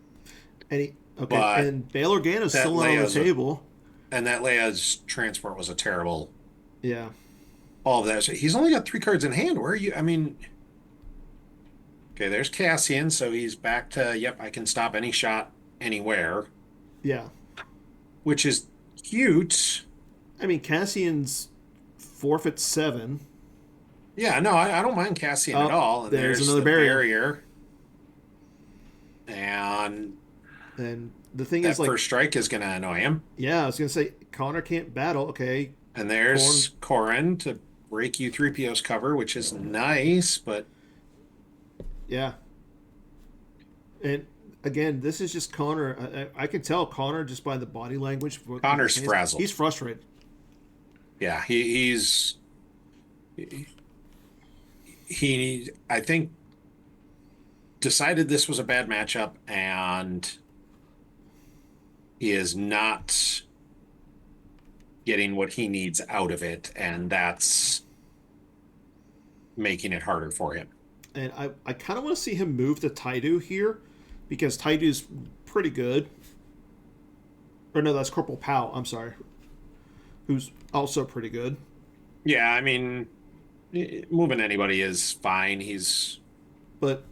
And But and Bail Organa's that still not on the Leia's table. And that Leia's transport was a terrible. Yeah. All of that. So he's only got 3 cards in hand. Where are you? I mean, okay, there's Cassian, so he's back to yep, I can stop any shot anywhere, Yeah. which is cute. I mean, Cassian's forfeit 7. Yeah, no, I don't mind Cassian at Oh, all. And there's there's another the barrier. And And the thing that is, like, first strike is going to annoy him. yeah, I was gonna say Connor can't battle. Okay, And there's Corrin to break you 3PO's cover, which is nice, but yeah. And again, this is just Connor. I can tell Connor just by the body language. Connor's frazzled. He's frustrated. yeah, he's he, I think, decided this was a bad matchup and he is not getting what he needs out of it, and that's making it harder for him. And I kind of want to see him move to Taidu here because Taidu's pretty good. Or no, that's Corporal Pow. I'm sorry. Who's also pretty good. Yeah, I mean, moving anybody is fine. But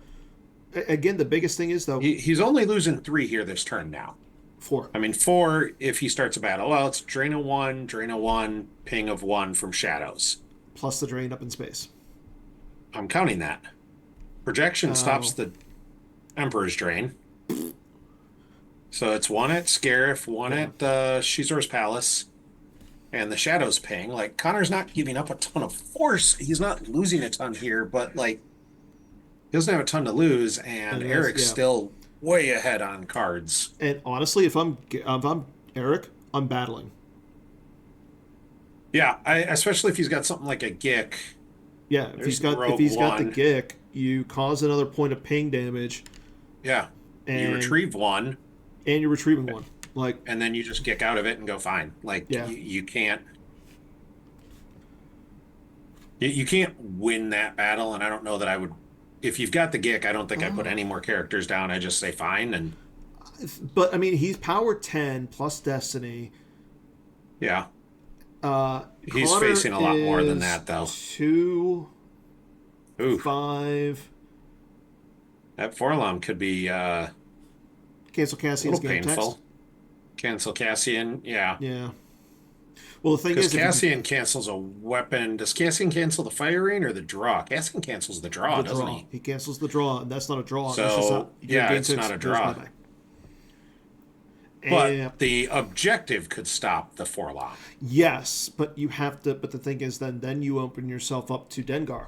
again, the biggest thing is, though, He's only losing 3 here this turn now. 4. I mean, 4 if he starts a battle. Well, it's drain of 1, ping of 1 from shadows. Plus the drain up in space. I'm counting that. Projection stops Oh. the Emperor's drain. So it's 1 at Scarif, 1 Yeah. at Shizor's Palace, and the Shadows ping. Like, Connor's not giving up a ton of force. He's not losing a ton here, but, like, he doesn't have a ton to lose, and Eric's yeah. still way ahead on cards. And honestly, if I'm Eric, I'm battling. Yeah, especially if he's got something like a Gick. Yeah, if There's he's got the Rogue One. Gick, you cause another point of ping damage, Yeah, you and retrieve 1, you're retrieving 1. Like, and then you just Gick out of it and go fine. Like, yeah, you can't. You can't win that battle, and I don't know that I would. If you've got the Gick, I don't think I put any more characters down. I just say fine, and but I mean, he's power 10 plus Destiny. yeah, Uh, he's Connor facing a lot more than is that, though. 2, Ooh, 5. that Forlom could be Cancel a Cassian's little game painful. text. Cancel Cassian, yeah. Yeah. Well, the thing Because is, if you Cassian cancels a weapon. Does Cassian cancel the firing or the draw? Cassian cancels the draw, the doesn't draw, he? he cancels the draw, and that's not a draw. That's just So, your yeah, game it's text not a goes draw. bye-bye. And But the objective could stop the Forlom. yes, but you have to. But the thing is, then you open yourself up to Dengar.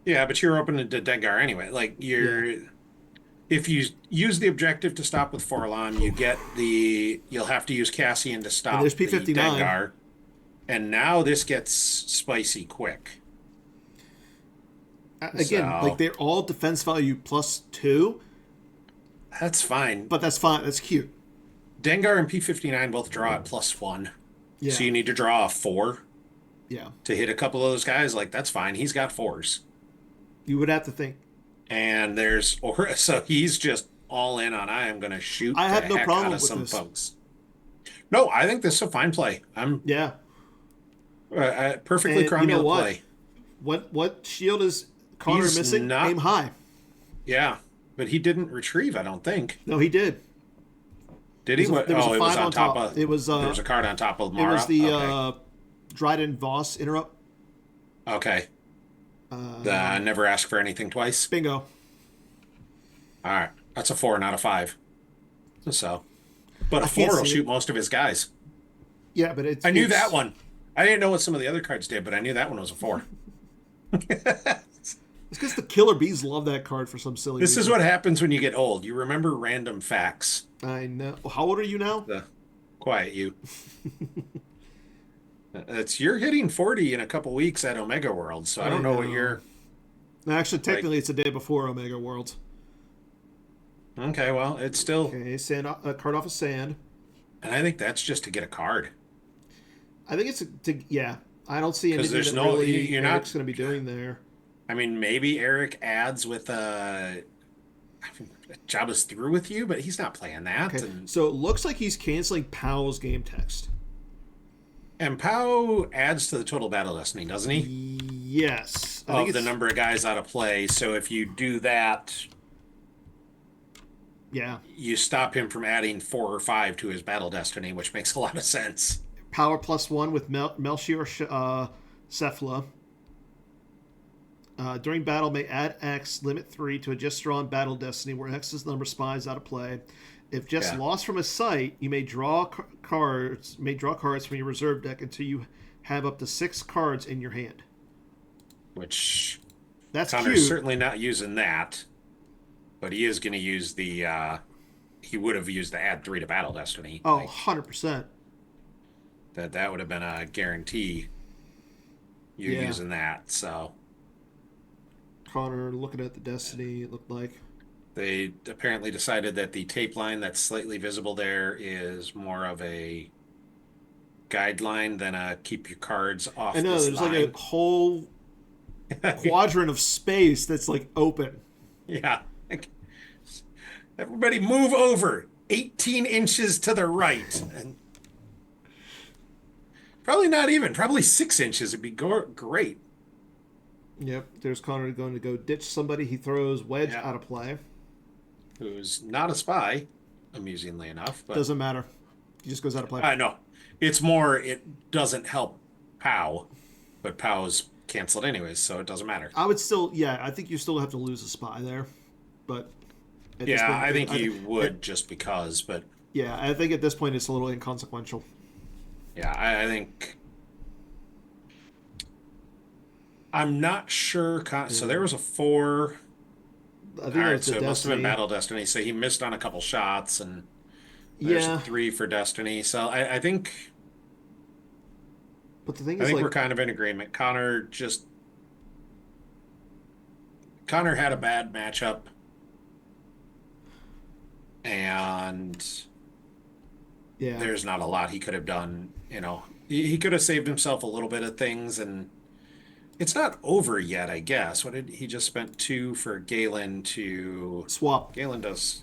Yeah, but you're open to Dengar anyway. Like, Yeah. if you use the objective to stop with Forlom, you'll have to use Cassian to And stop there's the P59. Dengar. And now this gets spicy quick. Again, like So they're all defense value +2, that's fine. but that's fine. That's cute. Dengar and P59 both draw at +1. Yeah. So you need to draw a 4 Yeah. to hit a couple of those guys. Like, that's fine. He's got 4s. You would have to think. And so he's just all in on I am going to shoot I the have no heck problem out of with some this. folks. No, I think this is a fine play. I'm Yeah. perfectly And you know cromulent what? play. What shield is Connor He's missing? not- Aim high. Yeah, but he didn't retrieve, I don't think. No, he did. Did he? There was a it was 5 on on top top. of. It was there was a card on top of it Mara. was the Okay. Dryden Voss interrupt. Okay. Never ask for anything twice. Bingo. All right, that's a 4, not a 5. So, but a I can't 4 will see shoot it. most of his guys. Yeah, but I knew that one. I didn't know what some of the other cards did, but I knew that one was a 4. It's because the Killer Bees love that card for some silly This reason. is what happens when you get old. You remember random facts. I know. How old are you now? Quiet you. You're hitting 40 in a couple weeks at Omega World, so I don't know what you're. Actually, technically, it's a day before Omega World. Okay, well, it's still, Okay, sand a card off of sand. and I think that's just to get a card. I think it's yeah. I don't see 'Cause anything there's that no- really you're not- Eric's going to be doing there. I mean, maybe Eric adds with Jabba's through with you, but he's not playing that. Okay, so it looks like he's canceling Powell's game text. And Pow adds to the total battle destiny, doesn't he? Yes, I think Of the it's number of guys out of play. So if you do that, yeah. you stop him from adding 4 or 5 to his battle destiny, which makes a lot of sense. Power +1 with Melchior Cephala. During battle, may add X, limit 3 to a just drawn battle destiny where X is the number of spies out of play. If just Yeah. lost from a site, you may draw cards. May draw cards from your reserve deck until you have up to 6 cards in your hand. Which That's Connor's cute. certainly not using that, but he is going to use the. He would have used the add 3 to battle destiny. Oh, Like, 100%. that would have been a guarantee. You Yeah. using that, so Connor looking at the Destiny, it looked like. They apparently decided that the tape line that's slightly visible there is more of a guideline than a keep your cards I off know this there's like a line. whole quadrant of space that's like open. Yeah. Everybody move over 18 inches to the right. And probably not even, probably 6 inches would be great. Yep, there's Connor going to go ditch somebody. He throws Wedge Yeah. out of play. Who's not a spy, amusingly enough, but Doesn't matter. He just goes out of play. I know. It's more, it doesn't help Pow, but Pow's canceled anyways, so it doesn't matter. I would still, yeah, I think you still have to lose a spy there, but at this Yeah, point, I think you would just because, but yeah, I think at this point it's a little inconsequential. yeah, I think I'm not sure. So there was a 4. I think All that right, was the so it must have been Destiny. Battle Destiny. So he missed on a couple shots, and there's a Yeah, 3 for Destiny. So but the thing I is, think like, we're kind of in agreement. Connor had a bad matchup, and yeah, there's not a lot he could have done. He could have saved himself a little bit of things, and it's not over yet, I guess. What did he just spent 2 for Galen to swap. Galen does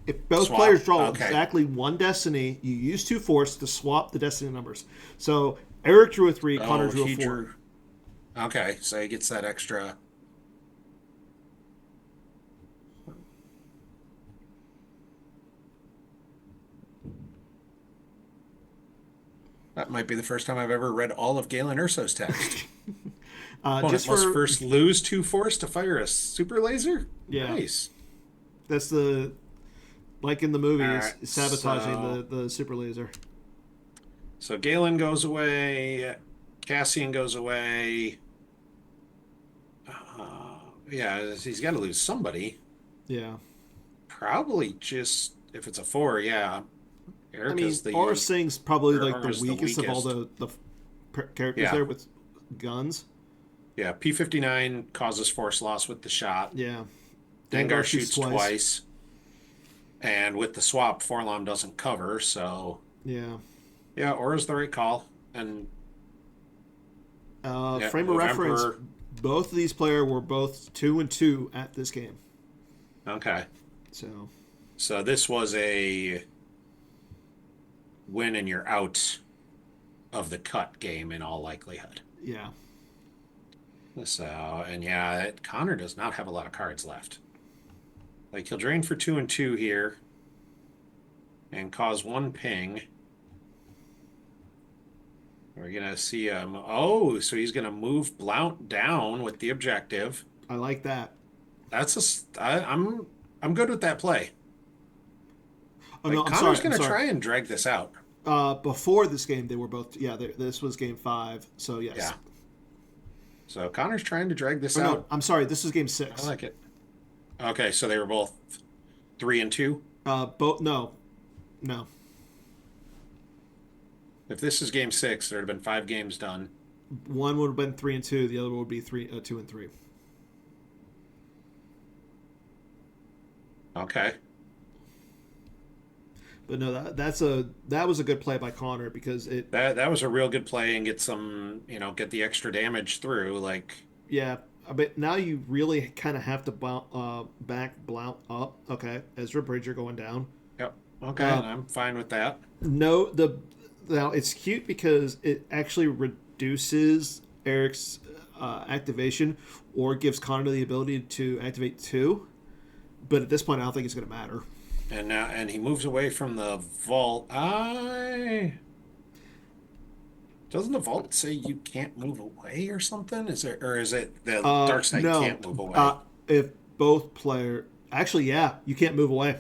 If both swap. players draw Okay. exactly one Destiny, you use 2 force to swap the Destiny numbers. So Eric drew a 3, Connor Oh, drew a he 4. drew. Okay, so he gets that extra. That might be the first time I've ever read all of Galen Urso's text. Opponent Just must for first lose 2 force to fire a super laser? yeah, Nice. that's the like in the movies, Alright, sabotaging the super laser. so Galen goes away. Cassian goes away. Yeah, he's got to lose somebody. Yeah, Probably just, if it's a 4, yeah. I mean, Erica's R the, Sing's probably like the Aura's the weakest of all weakest. the characters Yeah. there with guns. Yeah, P59 causes force loss with the shot. Yeah, Dengar shoots twice. And with the swap, Forlom doesn't cover, so Yeah. yeah, Aura's the right call. And yeah, Frame of reference: November. both of these players were both 2-2 at this game. Okay. So So this was a win and you're out of the cut game in all likelihood. yeah, So, and yeah, Connor does not have a lot of cards left. Like he'll drain for 2 and 2 here and cause 1 ping. We're gonna see him. Oh, so he's gonna move Blount down with the objective. I like that. I'm good with that play. Oh Like no, I'm Connor's sorry. I'm gonna sorry. try and drag this out. Before this game, they were both. Yeah, this was game 5. So yes. Yeah. So Connor's trying to drag this Oh, no, out. I'm sorry. This is game I 6. like it. Okay, so they were both 3 and 2. Both no. If this is game 6, there'd have been 5 games done. One would have been 3-2. The other would be 2-3. Okay. But no, that was a good play by Connor because it. That was a real good play and get some, get the extra damage through. Like, Yeah, but now you really kind of have to back Blount up. Okay, Ezra Bridger going down. yep. Okay, I'm fine with that. No, now it's cute because it actually reduces Eric's activation or gives Connor the ability to activate 2. But at this point, I don't think it's going to matter. And now, and he moves away from the vault. Doesn't the vault say you can't move away or something? Is it the dark side No, can't move away? if both player actually, yeah, you can't move away.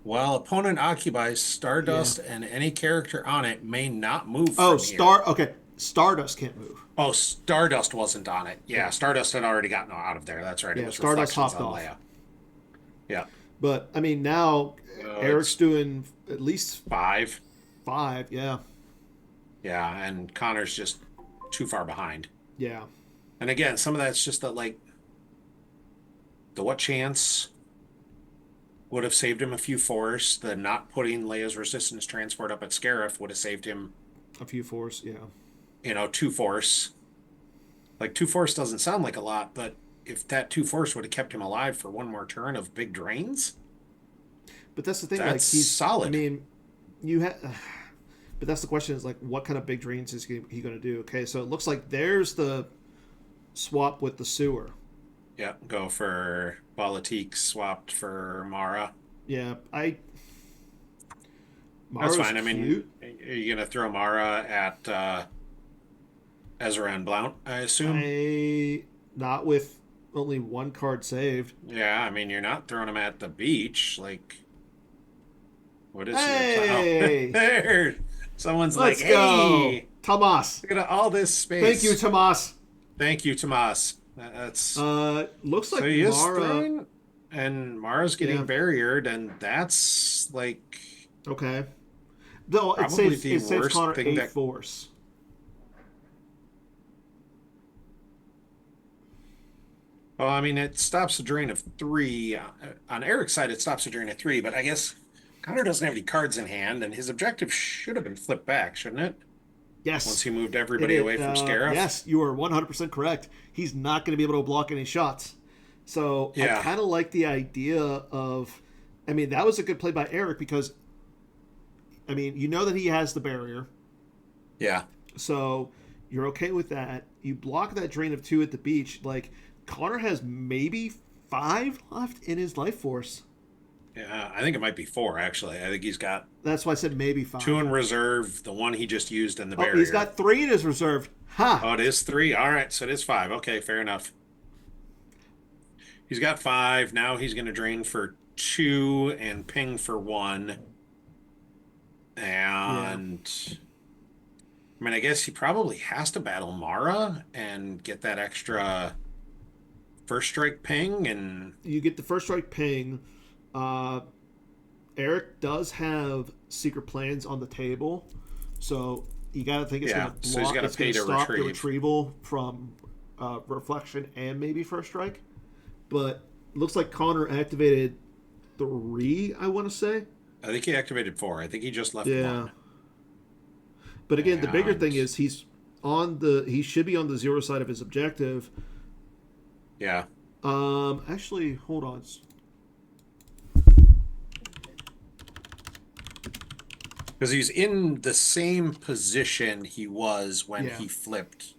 While opponent occupies Stardust and any character on it may not move Oh, from here. Okay, Stardust can't move. Oh, Stardust wasn't on it. Yeah, Stardust had already gotten out of there. That's right. Yeah, It was Stardust Reflections hopped on off. Leia. Yeah. But I mean, now Eric's It's doing at least 5. 5. Yeah, Yeah, and Connor's just too far behind. yeah. And again, some of that's just that, like, the what chance would have saved him a few force. The not putting Leia's resistance transport up at Scarif would have saved him, A few force, yeah. 2 force. Like 2 force doesn't sound like a lot, but if that 2 force would have kept him alive for one more turn of big drains, But that's the thing. that's Like I solid. mean, you have. But that's the question: is like, what kind of big drains is he going to do? Okay, so it looks like there's the swap with the sewer. Yeah, go for Balatique swapped for Mara. Yeah, That's Mara's fine. I mean, cute. are you gonna throw Mara at Ezra and Blount, I assume? I not with only one card saved. Yeah, I mean, you're not throwing him at the beach. Like, what is your plan? Oh, Hey, there. Someone's like, let's go, hey, Tomas. look at all this Thank you, space. Tomas. Thank you, Tomas. That's Looks so like he is Mara. throwing, and Mara's Yeah. getting barriered, and that's like Okay. No, it probably saves the it saves worst Connor thing eight that. force. Well, I mean, it stops the drain of three. On Eric's side, it stops the drain of three, but I guess Connor doesn't have any cards in hand, and his objective should have been flipped back, shouldn't it? Once Yes, he moved it everybody is. away from Scarif. Yes, you are 100% correct. He's not going to be able to block any shots. So I Yeah, kind of like the idea of. I mean, that was a good play by Eric because, I mean, you know that he has the barrier. yeah, So you're okay with that. You block that drain of two at the beach. Like, Connor has maybe five left in his life force. yeah. I think it might be four, actually. I think he's got That's why I said maybe two five. in reserve, the one he just used in the Oh, he's barrier. got three in his reserve. Ha! Oh, it is three. All right, so it is five. Okay, fair enough. He's got five. Now he's going to drain for two and ping for one. Yeah. And I mean, I guess he probably has to battle Mara and get that extra first strike ping. And You get the first strike ping. Uh, Eric does have secret plans on the table, so you got to think it's going yeah, to so he's block. got to It's going pay to to stop the retrieve. retrieval from reflection and maybe first strike. But looks like Connor activated three. I want to say. I think he activated four. I think he just left Yeah. one. But again, the bigger And thing is he should be on the zero side of his objective. yeah, Actually, hold on. because he's in the same position he was when Yeah. he flipped.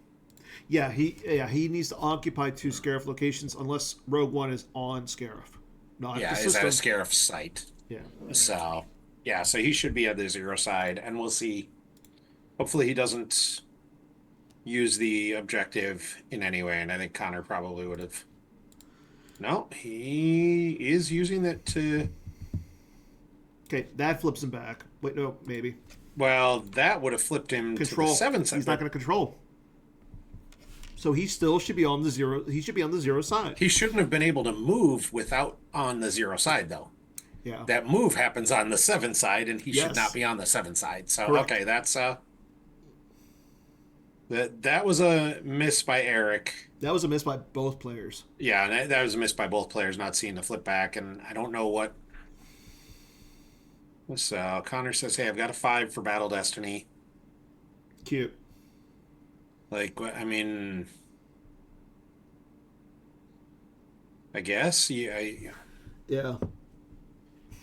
He needs to occupy two Scarif locations unless Rogue One is on Scarif, not the Yeah, is at a system. Scarif site. Yeah. So yeah, so he should be at the zero side, and we'll see. Hopefully, he doesn't use the objective in any way, and I think Connor probably would have. No, he is using it to. Okay, that flips him back. Wait, no, maybe Well, that would have flipped him to the control. seven side, He's not but going to control, so he still should be on the zero. He should be on the zero side. he shouldn't have been able to move without on the zero side, though. Yeah. That move happens on the seven side, and he should not Yes. be on the seven side. So Correct. okay, that's that was a miss by Eric. That was a miss by both players. Yeah, and that was a miss by both players, not seeing the flip back, and I don't know what. So Connor says, "Hey, I've got a five for Battle Destiny." Cute. Like, I mean, I guess Yeah.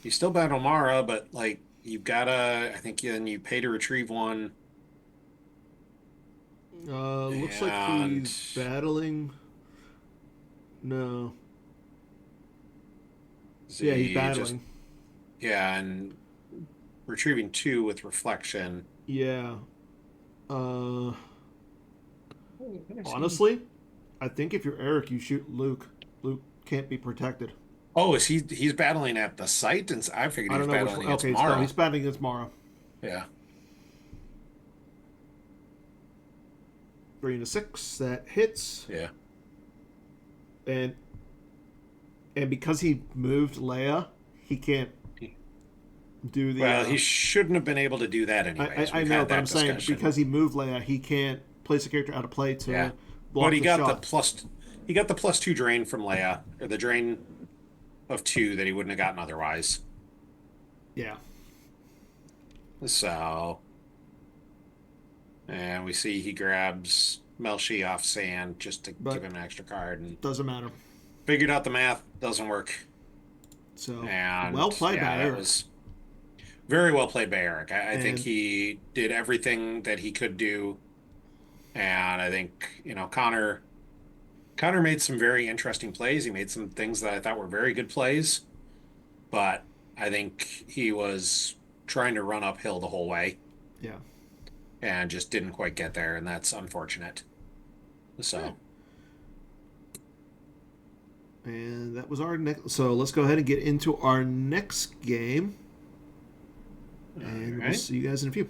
you still battle Mara, but like you've gotta. I think then you pay to retrieve one, Looks like and he's battling. No. Yeah, he's Z just battling. yeah, and retrieving two with reflection. Yeah. Uh, Honestly, I think if you're Eric, you shoot Luke. Luke can't be protected. Oh, is he's battling at the site? And I figured I he was don't know which battling one. against Okay, no, Mara. he's battling against Mara. Yeah. 3 and a 6. That hits. Yeah. And because he moved Leia, he can't do the. Well, he shouldn't have been able to do that anyways. I We've know, had but I'm that saying discussion. because he moved Leia, he can't place a character out of play to Yeah. But block the shot. he got the +2 drain from Leia, or the drain of 2 that he wouldn't have gotten otherwise. Yeah. So, and we see he grabs Melshi off sand just to give But him an extra card, and doesn't matter. figured out the math, doesn't work. So well And played by yeah, that Eric. was very well played by Eric. I think And he did everything that he could do. And I think, Connor made some very interesting plays. He made some things that I thought were very good plays, but I think he was trying to run uphill the whole way yeah. and just didn't quite get there, and that's unfortunate. Okay. So, And that was our next. So let's go ahead and get into our next game. all And we'll right. see you guys in a few.